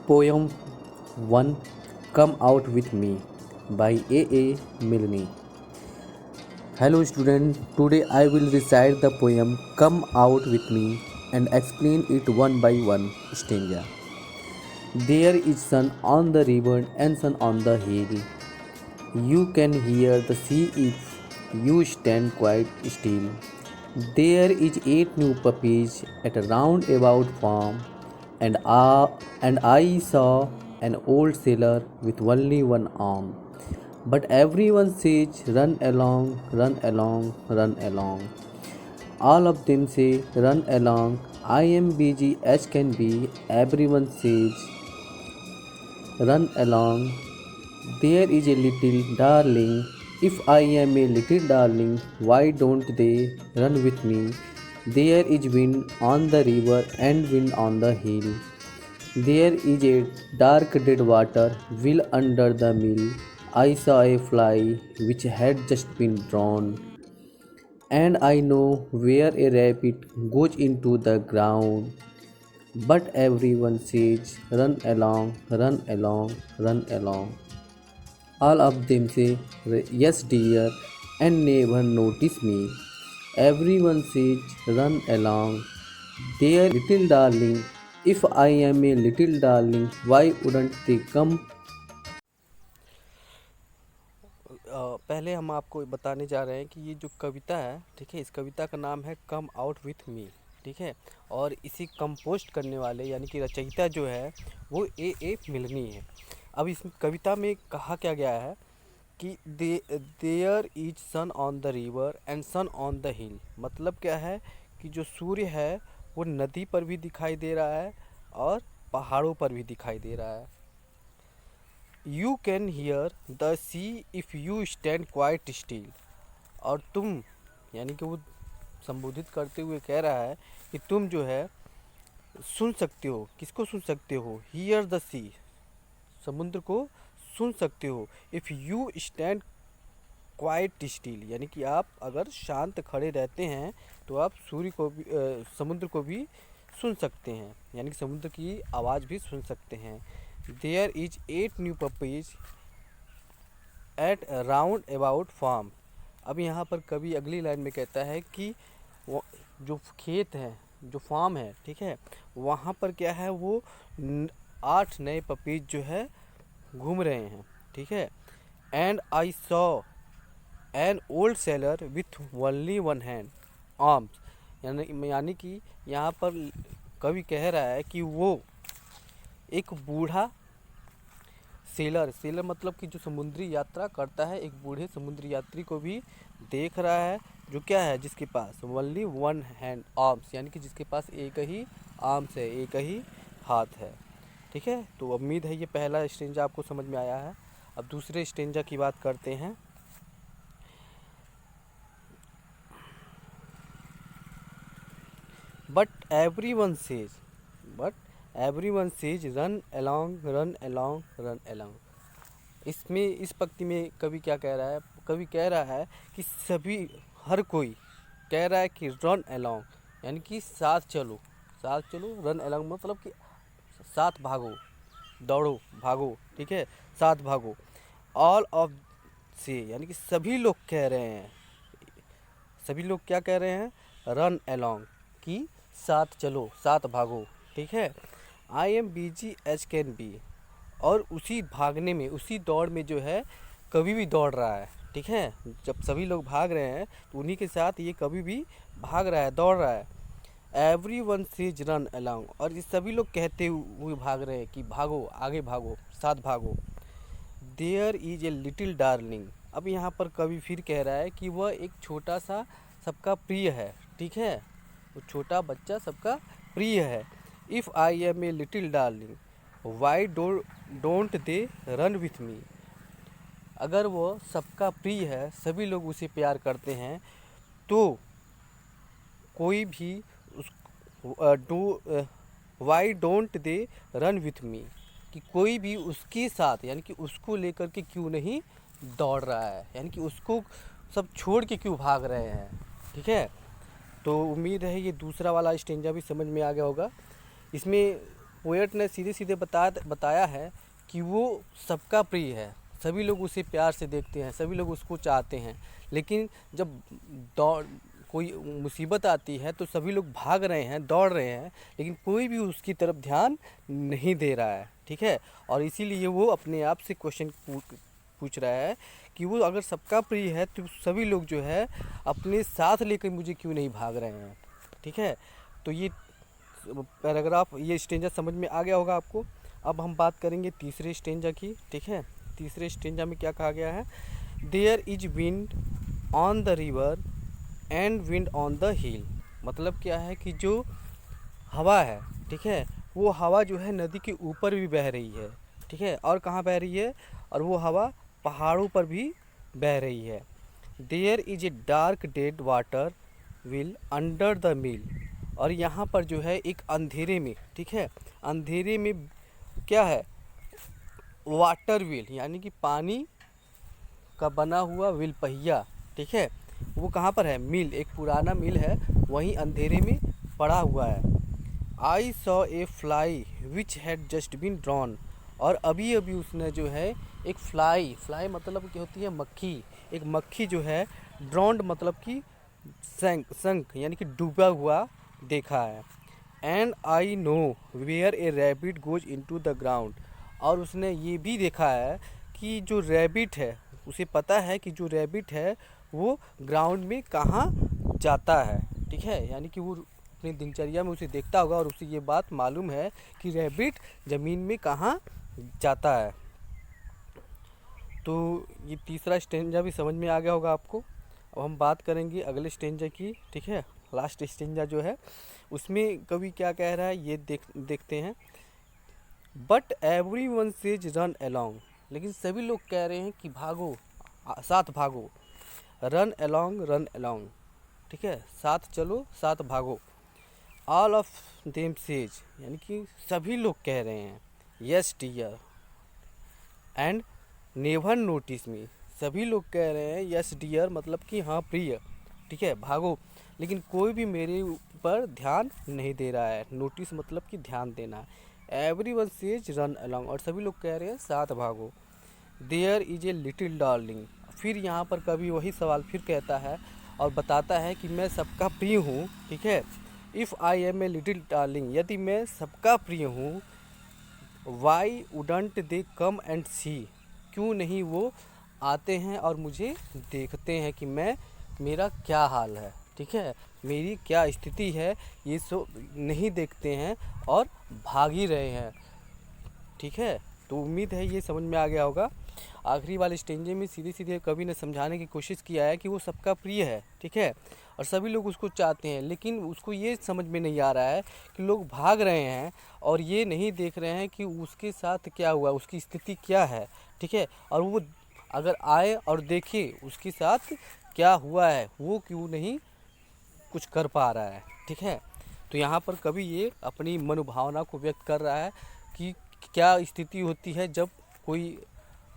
Poem 1, Come Out With Me by A. Milne. Hello student, today I will recite the poem Come Out With Me and explain it one by one stanza. There is sun on the river and sun on the hill. You can hear the sea if you stand quite still. There is 8 new puppies at a roundabout farm, and I saw an old sailor with only one arm. But everyone says, run along, run along, run along. All of them say, run along. I am busy as can be. Everyone says, run along. There is a little darling. If I am a little darling, why don't they run with me? There is wind on the river and wind on the hill. There is a dark dead water well under the mill. I saw a fly which had just been drawn, and I know where a rabbit goes into the ground. But everyone says, run along, run along, run along. All of them say, yes, dear, and never notice me. Everyone says, run along. Dear little darling, if I am a little darling, why wouldn't they come? पहले हम आपको बताने जा रहे हैं कि ये जो कविता है, ठीक है, इस कविता का नाम है कम आउट विथ मी। ठीक है, और इसे कंपोस्ट करने वाले यानी कि रचयिता जो है वो ए मिलनी है। अब इस कविता में कहा क्या गया है कि there is sun on the river and sun on the hill. मतलब क्या है कि जो सूर्य है वो नदी पर भी दिखाई दे रहा है और पहाड़ों पर भी दिखाई दे रहा है। You can hear the C if you stand quite still. और तुम यानी कि वो संबोधित करते हुए कह रहा है कि तुम जो है सुन सकते हो। किसको सुन सकते हो? हियर द सी, समुद्र को सुन सकते हो। If you stand quite still, यानी कि आप अगर शांत खड़े रहते हैं तो आप सूर्य को भी समुद्र को भी सुन सकते हैं, यानी कि समुद्र की आवाज़ भी सुन सकते हैं। There is 8 new puppies at round about farm. अब यहाँ पर कवि अगली लाइन में कहता है कि वो जो खेत है, जो फार्म है, ठीक है, वहाँ पर क्या है वो 8 नए पपीज जो है घूम रहे हैं। ठीक है, and I saw an old seller with only one hand arms. यानी कि यहाँ पर कवि कह रहा है कि वो एक बूढ़ा सेलर मतलब कि जो समुद्री यात्रा करता है, एक बूढ़े समुद्री यात्री को भी देख रहा है, जो क्या है, जिसके पास ओनली वन हैंड आर्म्स, यानी कि जिसके पास एक ही आर्म्स है, एक ही हाथ है। ठीक है, तो उम्मीद है ये पहला स्टेंजा आपको समझ में आया है। अब दूसरे स्टेंजा की बात करते हैं। But every one says run along, run along, run along. इसमें इस पंक्ति में कवि क्या कह रहा है? कवि कह रहा है कि हर कोई कह रहा है कि रन अलॉन्ग, यानी कि साथ चलो, साथ चलो। रन अलॉन्ग मतलब कि साथ भागो, दौड़ो, भागो। ठीक है, साथ भागो। ऑल ऑफ से, यानी कि सभी लोग कह रहे हैं, सभी लोग क्या कह रहे हैं? रन अलॉन्ग, कि साथ चलो, साथ भागो। ठीक है, I am busy as can be. और उसी भागने में, उसी दौड़ में जो है कवि भी दौड़ रहा है। ठीक है, जब सभी लोग भाग रहे हैं तो उन्हीं के साथ ये कवि भी भाग रहा है, दौड़ रहा है। Every one says run along, और ये सभी लोग कहते हुए भाग रहे हैं कि भागो, आगे भागो, साथ भागो। There is a little darling. अब यहाँ पर कवि फिर कह रहा है कि वह एक छोटा सा सबका प्रिय है। ठीक है, वो छोटा बच्चा सबका प्रिय है। If I am a little darling why don't they run with me. अगर वो सबका प्रिय है, सभी लोग उसे प्यार करते हैं, तो कोई भी उस Y don't they run with मी, कि कोई भी उसके साथ, यानी कि उसको लेकर के क्यों नहीं दौड़ रहा है, यानी कि उसको सब छोड़ के क्यों भाग रहे हैं। ठीक है, तो उम्मीद है ये दूसरा वाला स्टेंजा भी समझ में आ गया होगा। इसमें पोएट ने सीधे सीधे बताया है कि वो सबका प्रिय है, सभी लोग उसे प्यार से देखते हैं, सभी लोग उसको चाहते हैं। लेकिन जब दौड़ कोई मुसीबत आती है तो सभी लोग भाग रहे हैं, दौड़ रहे हैं, लेकिन कोई भी उसकी तरफ ध्यान नहीं दे रहा है, ठीक है। और इसीलिए वो अपने आप से क्वेश्चन पूछ रहा है कि वो अगर सबका प्रिय है तो सभी लोग जो है अपने साथ लेकर मुझे क्यों नहीं भाग रहे हैं, ठीक है। तो ये पैराग्राफ, ये स्टेंजा समझ में आ गया होगा आपको। अब हम बात करेंगे तीसरे स्टेंजा की, ठीक है। तीसरे स्टेंजा में क्या कहा गया है? There is wind on the river and wind on the hill. मतलब क्या है कि जो हवा है, ठीक है, वो हवा जो है नदी के ऊपर भी बह रही है, ठीक है। और कहाँ बह रही है? और वो हवा पहाड़ों पर भी बह रही है। There is a dark dead water will under the mill. और यहाँ पर जो है एक अंधेरे में, ठीक है, अंधेरे में क्या है? वाटर व्हील, यानी कि पानी का बना हुआ व्हील, पहिया, ठीक है, वो कहाँ पर है? मिल, एक पुराना मिल है, वहीं अंधेरे में पड़ा हुआ है। I saw a fly which had just been drowned. और अभी अभी उसने जो है एक फ्लाई मतलब कि होती है मक्खी, एक मक्खी जो है ड्रॉन्ड मतलब कि संक यानी कि डूबा हुआ देखा है। And I know where a rabbit goes into the ground. और उसने ये भी देखा है कि जो रैबिट है, उसे पता है कि जो रैबिट है वो ग्राउंड में कहाँ जाता है, ठीक है। यानी कि वो अपनी दिनचर्या में उसे देखता होगा और उसे ये बात मालूम है कि रैबिट ज़मीन में कहाँ जाता है। तो ये तीसरा स्टेंजा भी समझ में आ गया होगा आपको। अब हम बात करेंगे अगले स्टेंजा की, ठीक है। लास्ट स्टेंजा जो है उसमें कवि क्या कह रहा है ये देखते हैं। But every one says run along. लेकिन सभी लोग कह रहे हैं कि भागो, साथ भागो। रन अलोंग, ठीक है, साथ चलो, साथ भागो। ऑल ऑफ देम सेज, यानी कि सभी लोग कह रहे हैं yes dear and never notice me. सभी लोग कह रहे हैं यस डियर मतलब कि हाँ प्रिय, ठीक है, भागो, लेकिन कोई भी मेरे ऊपर ध्यान नहीं दे रहा है। नोटिस मतलब कि ध्यान देना। Everyone says run along, और सभी लोग कह रहे हैं साथ भागो। There is a little darling. फिर यहाँ पर कभी वही सवाल फिर कहता है और बताता है कि मैं सबका प्रिय हूँ, ठीक है। If I am a little darling, यदि मैं सबका प्रिय हूँ, why wouldn't they come and see. क्यों नहीं वो आते हैं और मुझे देखते हैं कि मेरा क्या हाल है, ठीक है, मेरी क्या स्थिति है, ये सो नहीं देखते हैं और भाग ही रहे हैं, ठीक है। तो उम्मीद है ये समझ में आ गया होगा। आखिरी वाले स्टेंजे में सीधे सीधे कवि ने समझाने की कोशिश किया है कि वो सबका प्रिय है, ठीक है, और सभी लोग उसको चाहते हैं, लेकिन उसको ये समझ में नहीं आ रहा है कि लोग भाग रहे हैं और ये नहीं देख रहे हैं कि उसके साथ क्या हुआ, उसकी स्थिति क्या है, ठीक है। और वो अगर आए और देखे उसके साथ क्या हुआ है, वो क्यों नहीं कुछ कर पा रहा है, ठीक है। तो यहाँ पर कवि ये अपनी मनोभावना को व्यक्त कर रहा है कि क्या स्थिति होती है जब कोई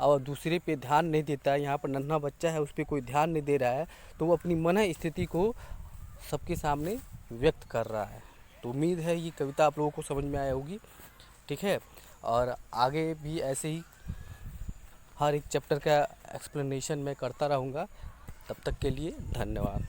और दूसरे पे ध्यान नहीं देता है। यहाँ पर नन्हा बच्चा है, उस पर कोई ध्यान नहीं दे रहा है, तो वो अपनी मन स्थिति को सबके सामने व्यक्त कर रहा है। तो उम्मीद है ये कविता आप लोगों को समझ में आया होगी, ठीक है। और आगे भी ऐसे ही हर एक चैप्टर का एक्सप्लेनेशन मैं करता रहूँगा। तब तक के लिए धन्यवाद।